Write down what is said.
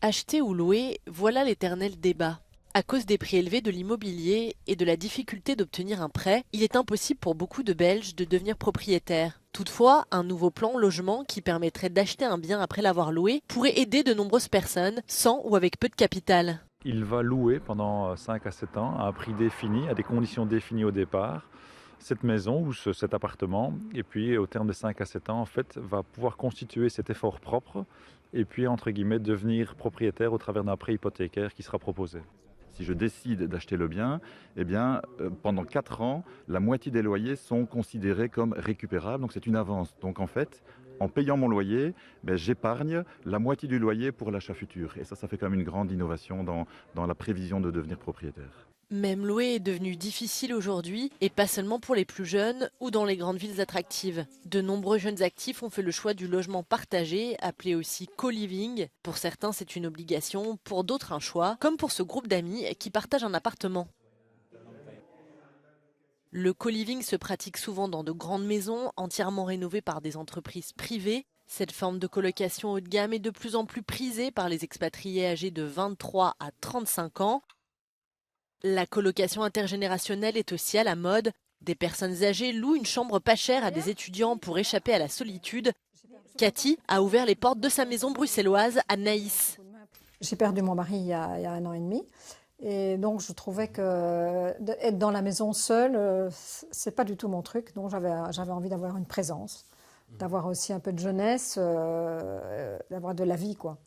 Acheter ou louer, voilà l'éternel débat. À cause des prix élevés de l'immobilier et de la difficulté d'obtenir un prêt, il est impossible pour beaucoup de Belges de devenir propriétaires. Toutefois, un nouveau plan logement qui permettrait d'acheter un bien après l'avoir loué pourrait aider de nombreuses personnes, sans ou avec peu de capital. Il va louer pendant 5 à 7 ans à un prix défini, à des conditions définies au départ, cette maison ou cet appartement. Et puis au terme de 5 à 7 ans, en fait, va pouvoir constituer cet effort propre et puis, entre guillemets, devenir propriétaire au travers d'un prêt hypothécaire qui sera proposé. Si je décide d'acheter le bien, eh bien, pendant 4 ans, la moitié des loyers sont considérés comme récupérables, donc c'est une avance. Donc en fait, en payant mon loyer, j'épargne la moitié du loyer pour l'achat futur. Et ça fait quand même une grande innovation dans la prévision de devenir propriétaire. Même louer est devenu difficile aujourd'hui, et pas seulement pour les plus jeunes ou dans les grandes villes attractives. De nombreux jeunes actifs ont fait le choix du logement partagé, appelé aussi co-living. Pour certains, c'est une obligation, pour d'autres un choix, comme pour ce groupe d'amis qui partagent un appartement. Le co-living se pratique souvent dans de grandes maisons, entièrement rénovées par des entreprises privées. Cette forme de colocation haut de gamme est de plus en plus prisée par les expatriés âgés de 23 à 35 ans. La colocation intergénérationnelle est aussi à la mode. Des personnes âgées louent une chambre pas chère à des étudiants pour échapper à la solitude. Cathy a ouvert les portes de sa maison bruxelloise à Naïs. J'ai perdu mon mari il y a 1 an et demi. Et donc, je trouvais que être dans la maison seule, c'est pas du tout mon truc. Donc, j'avais envie d'avoir une présence, d'avoir aussi un peu de jeunesse, d'avoir de la vie, quoi.